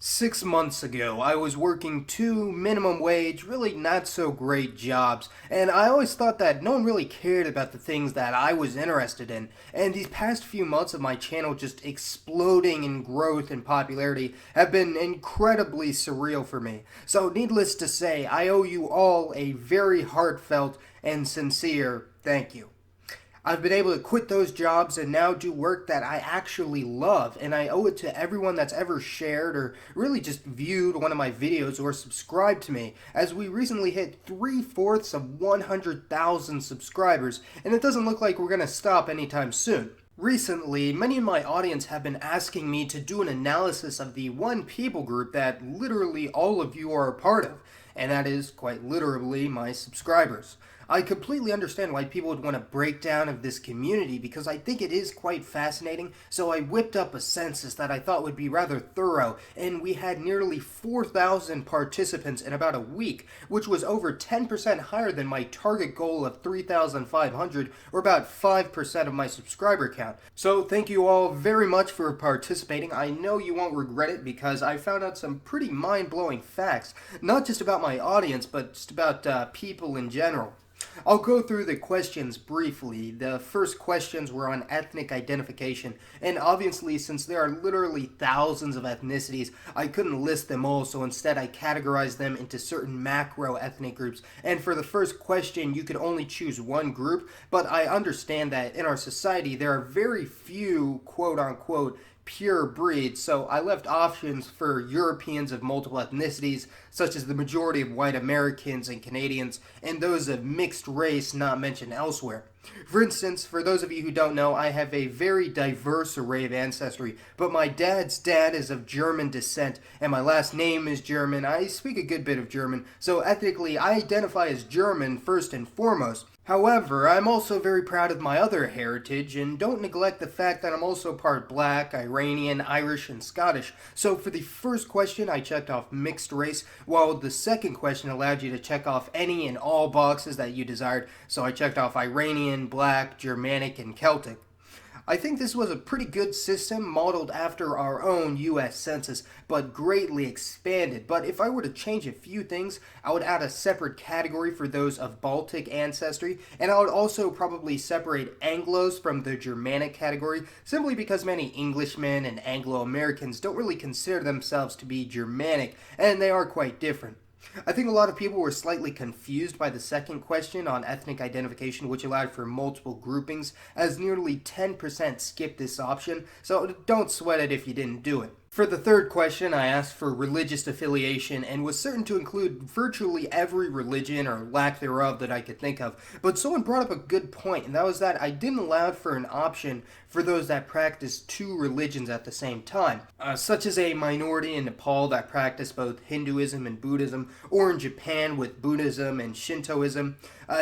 6 months ago, I was working two minimum wage, really not so great jobs, and I always thought that no one really cared about the things that I was interested in. And these past few months of my channel just exploding in growth and popularity have been incredibly surreal for me. So, needless to say, I owe you all a very heartfelt and sincere thank you. I've been able to quit those jobs and now do work that I actually love, and I owe it to everyone that's ever shared or really just viewed one of my videos or subscribed to me, as we recently hit 3/4 of 100,000 subscribers, and it doesn't look like we're going to stop anytime soon. Recently, many in my audience have been asking me to do an analysis of the one people group that literally all of you are a part of, and that is, quite literally, my subscribers. I completely understand why people would want a breakdown of this community because I think it is quite fascinating, so I whipped up a census that I thought would be rather thorough, and we had nearly 4,000 participants in about a week, which was over 10% higher than my target goal of 3,500, or about 5% of my subscriber count. So thank you all very much for participating. I know you won't regret it because I found out some pretty mind-blowing facts, not just about my audience, but just about people in general. I'll go through the questions briefly. The first questions were on ethnic identification, and obviously since there are literally thousands of ethnicities, I couldn't list them all, so instead I categorized them into certain macro ethnic groups. And for the first question, you could only choose one group, but I understand that in our society there are very few quote-unquote pure breeds, so I left options for Europeans of multiple ethnicities, such as the majority of white Americans and Canadians, and those of mixed race not mentioned elsewhere. For instance, for those of you who don't know, I have a very diverse array of ancestry, but my dad's dad is of German descent, and my last name is German. I speak a good bit of German, so ethnically I identify as German first and foremost. However, I'm also very proud of my other heritage, and don't neglect the fact that I'm also part Black, Iranian, Irish, and Scottish. So for the first question, I checked off mixed race, while the second question allowed you to check off any and all boxes that you desired. So I checked off Iranian, Black, Germanic, and Celtic. I think this was a pretty good system modeled after our own US Census, but greatly expanded. But if I were to change a few things, I would add a separate category for those of Baltic ancestry, and I would also probably separate Anglos from the Germanic category, simply because many Englishmen and Anglo-Americans don't really consider themselves to be Germanic, and they are quite different. I think a lot of people were slightly confused by the second question on ethnic identification, which allowed for multiple groupings, as nearly 10% skipped this option, so don't sweat it if you didn't do it. For the third question, I asked for religious affiliation and was certain to include virtually every religion or lack thereof that I could think of. But someone brought up a good point, and that was that I didn't allow for an option for those that practice two religions at the same time, such as a minority in Nepal that practice both Hinduism and Buddhism, or in Japan with Buddhism and Shintoism.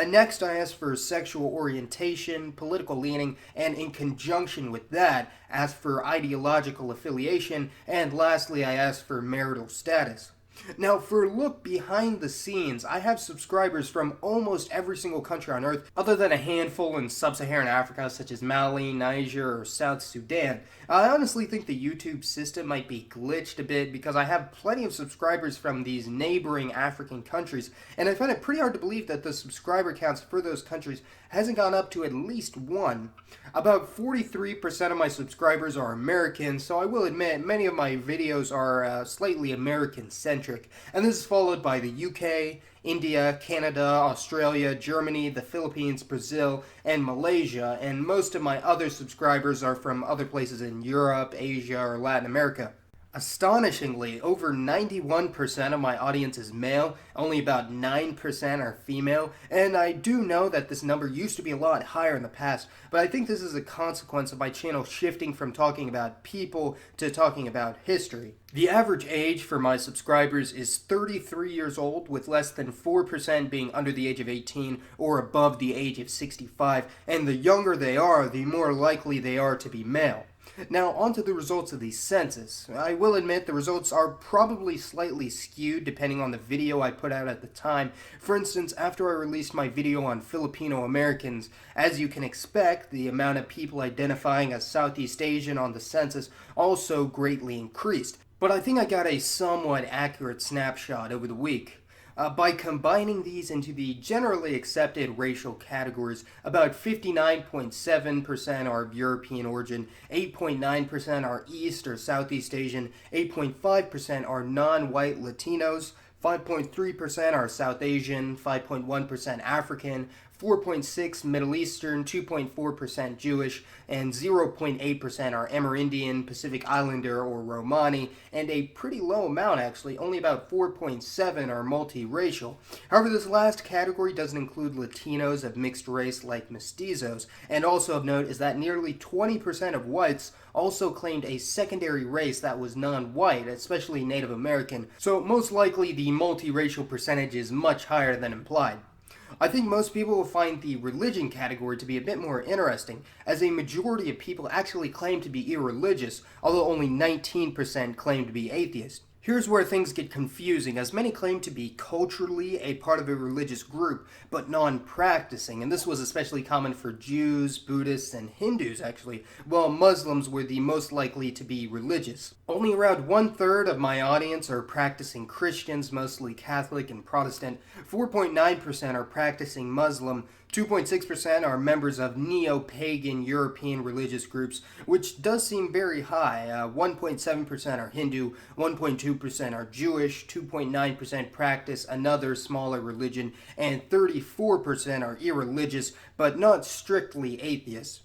Next, I asked for sexual orientation, political leaning, and in conjunction with that, asked for ideological affiliation, and lastly, I asked for marital status. Now, for a look behind the scenes, I have subscribers from almost every single country on Earth, other than a handful in sub-Saharan Africa, such as Mali, Niger, or South Sudan. I honestly think the YouTube system might be glitched a bit because I have plenty of subscribers from these neighboring African countries, and I find it pretty hard to believe that the subscriber counts for those countries hasn't gone up to at least one. About 43% of my subscribers are American, so I will admit many of my videos are slightly American-centric, and this is followed by the UK, India, Canada, Australia, Germany, the Philippines, Brazil, and Malaysia, and most of my other subscribers are from other places in Europe, Asia, or Latin America. Astonishingly, over 91% of my audience is male, only about 9% are female, and I do know that this number used to be a lot higher in the past, but I think this is a consequence of my channel shifting from talking about people to talking about history. The average age for my subscribers is 33 years old, with less than 4% being under the age of 18 or above the age of 65, and the younger they are, the more likely they are to be male. Now, on to the results of the census. I will admit the results are probably slightly skewed depending on the video I put out at the time. For instance, after I released my video on Filipino Americans, as you can expect, the amount of people identifying as Southeast Asian on the census also greatly increased. but I think I got a somewhat accurate snapshot over the week. By combining these into the generally accepted racial categories, about 59.7% are of European origin, 8.9% are East or Southeast Asian, 8.5% are non-white Latinos, 5.3% are South Asian, 5.1% African, 4.6% Middle Eastern, 2.4% Jewish, and 0.8% are Amerindian, Pacific Islander, or Romani, and a pretty low amount actually, only about 4.7% are multiracial. However, this last category doesn't include Latinos of mixed race like mestizos, and also of note is that nearly 20% of whites also claimed a secondary race that was non-white, especially Native American, so most likely the multiracial percentage is much higher than implied. I think most people will find the religion category to be a bit more interesting, as a majority of people actually claim to be irreligious, although only 19% claim to be atheist. Here's where things get confusing, as many claim to be culturally a part of a religious group, but non-practicing, and this was especially common for Jews, Buddhists, and Hindus actually, while Muslims were the most likely to be religious. Only around 1/3 of my audience are practicing Christians, mostly Catholic and Protestant, 4.9% are practicing Muslim, 2.6% are members of neo-pagan European religious groups, which does seem very high. 1.7% are Hindu, 1.2% are Jewish, 2.9% practice another smaller religion, and 34% are irreligious, but not strictly atheists.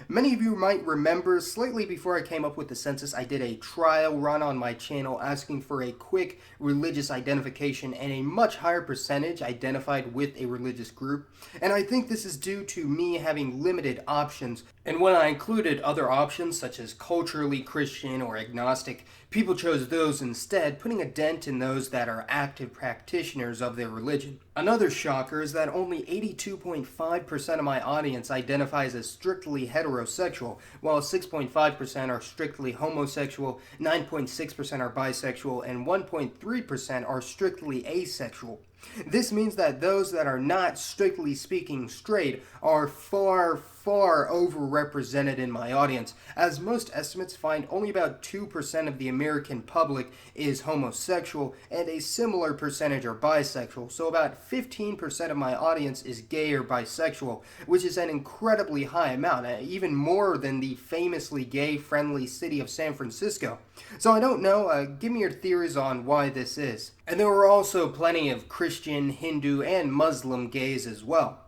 Many of you might remember, slightly before I came up with the census, I did a trial run on my channel asking for a quick religious identification, and a much higher percentage identified with a religious group. And I think this is due to me having limited options. And when I included other options, such as culturally Christian or agnostic, people chose those instead, putting a dent in those that are active practitioners of their religion. Another shocker is that only 82.5% of my audience identifies as strictly heterosexual, while 6.5% are strictly homosexual, 9.6% are bisexual, and 1.3% are strictly asexual. This means that those that are not strictly speaking straight are far overrepresented in my audience, as most estimates find only about 2% of the American public is homosexual and a similar percentage are bisexual, so about 15% of my audience is gay or bisexual, which is an incredibly high amount, even more than the famously gay-friendly city of San Francisco. So I don't know, give me your theories on why this is. And there were also plenty of Christian, Hindu, and Muslim gays as well.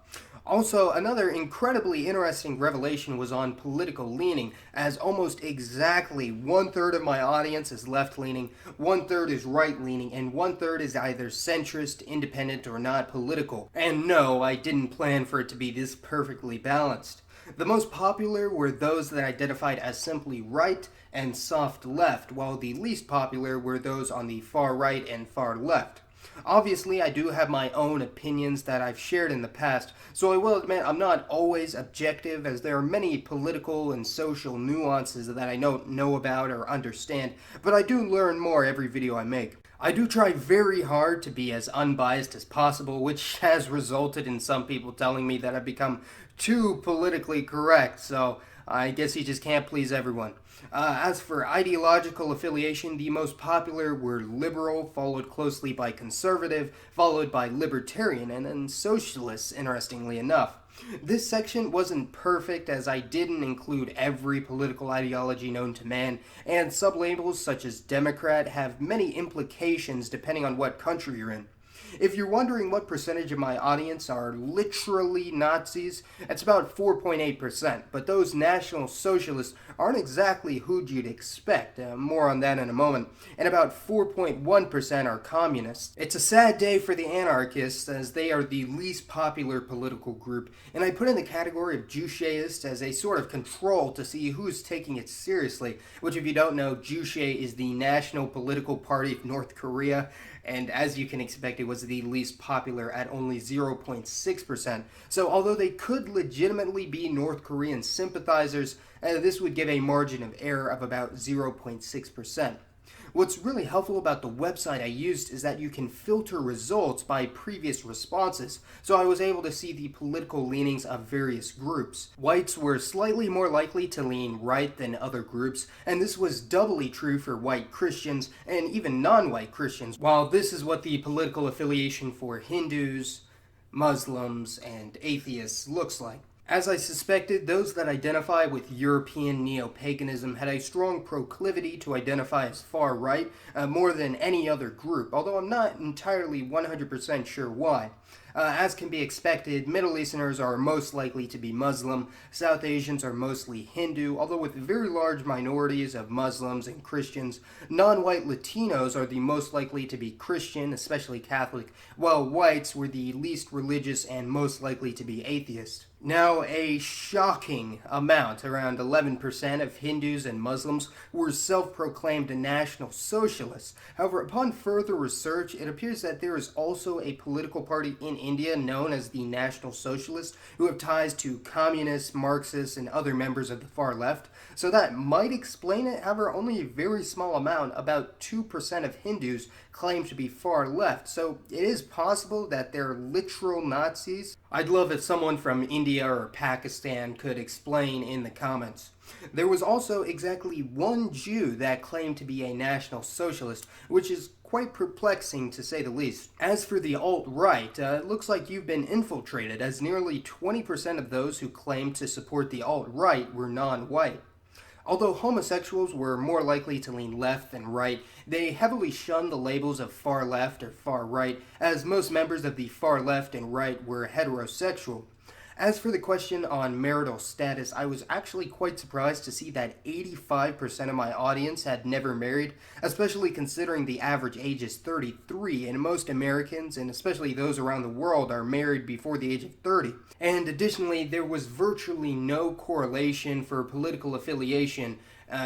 Also, another incredibly interesting revelation was on political leaning, as almost exactly 1/3 of my audience is left-leaning, 1/3 is right-leaning, and 1/3 is either centrist, independent, or not political. And no, I didn't plan for it to be this perfectly balanced. The most popular were those that identified as simply right and soft left, while the least popular were those on the far right and far left. Obviously, I do have my own opinions that I've shared in the past, so I will admit I'm not always objective, as there are many political and social nuances that I don't know about or understand, but I do learn more every video I make. I do try very hard to be as unbiased as possible, which has resulted in some people telling me that I've become too politically correct, so I guess you just can't please everyone. As for ideological affiliation, the most popular were liberal, followed closely by conservative, followed by libertarian, and then socialists, interestingly enough. This section wasn't perfect, as I didn't include every political ideology known to man, and sublabels such as Democrat have many implications depending on what country you're in. If you're wondering what percentage of my audience are literally Nazis, it's about 4.8%, but those National Socialists aren't exactly who you'd expect, more on that in a moment, and about 4.1% are communists. It's a sad day for the anarchists, as they are the least popular political group, and I put in the category of Jucheist as a sort of control to see who's taking it seriously, which if you don't know, Juche is the national political party of North Korea, and as you can expect, it was the least popular at only 0.6%. So although they could legitimately be North Korean sympathizers, this would give a margin of error of about 0.6%. What's really helpful about the website I used is that you can filter results by previous responses, so I was able to see the political leanings of various groups. Whites were slightly more likely to lean right than other groups, and this was doubly true for white Christians and even non-white Christians, while this is what the political affiliation for Hindus, Muslims, and atheists looks like. As I suspected, those that identify with European neo-paganism had a strong proclivity to identify as far right, more than any other group, although I'm not entirely 100% sure why. As can be expected, Middle Easterners are most likely to be Muslim, South Asians are mostly Hindu, although with very large minorities of Muslims and Christians. Non-white Latinos are the most likely to be Christian, especially Catholic, while whites were the least religious and most likely to be atheist. Now, a shocking amount, around 11% of Hindus and Muslims, were self-proclaimed National Socialists. However, upon further research, it appears that there is also a political party in India known as the National Socialists who have ties to communists, Marxists, and other members of the far left. So that might explain it. However, only a very small amount, about 2% of Hindus, claim to be far left. So it is possible that they're literal Nazis. I'd love if someone from India or Pakistan could explain in the comments. There was also exactly one Jew that claimed to be a National Socialist, which is quite perplexing to say the least. As for the alt-right, it looks like you've been infiltrated, as nearly 20% of those who claimed to support the alt-right were non-white. Although homosexuals were more likely to lean left than right, they heavily shunned the labels of far left or far right, as most members of the far left and right were heterosexual. As for the question on marital status, I was actually quite surprised to see that 85% of my audience had never married, especially considering the average age is 33, and most Americans, and especially those around the world, are married before the age of 30. And additionally, there was virtually no correlation for political affiliation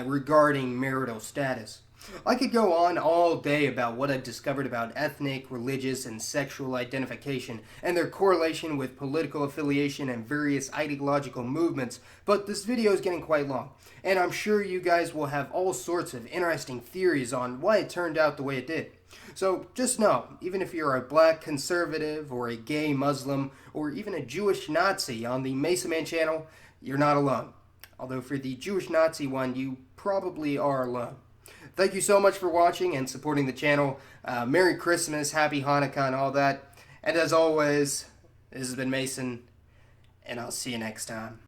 regarding marital status. I could go on all day about what I've discovered about ethnic, religious, and sexual identification and their correlation with political affiliation and various ideological movements, but this video is getting quite long, and I'm sure you guys will have all sorts of interesting theories on why it turned out the way it did. So just know, even if you're a black conservative or a gay Muslim or even a Jewish Nazi on the Masaman channel, you're not alone. Although for the Jewish Nazi one, you probably are alone. Thank you so much for watching and supporting the channel. Merry Christmas, Happy Hanukkah, and all that. And as always, this has been Mason, and I'll see you next time.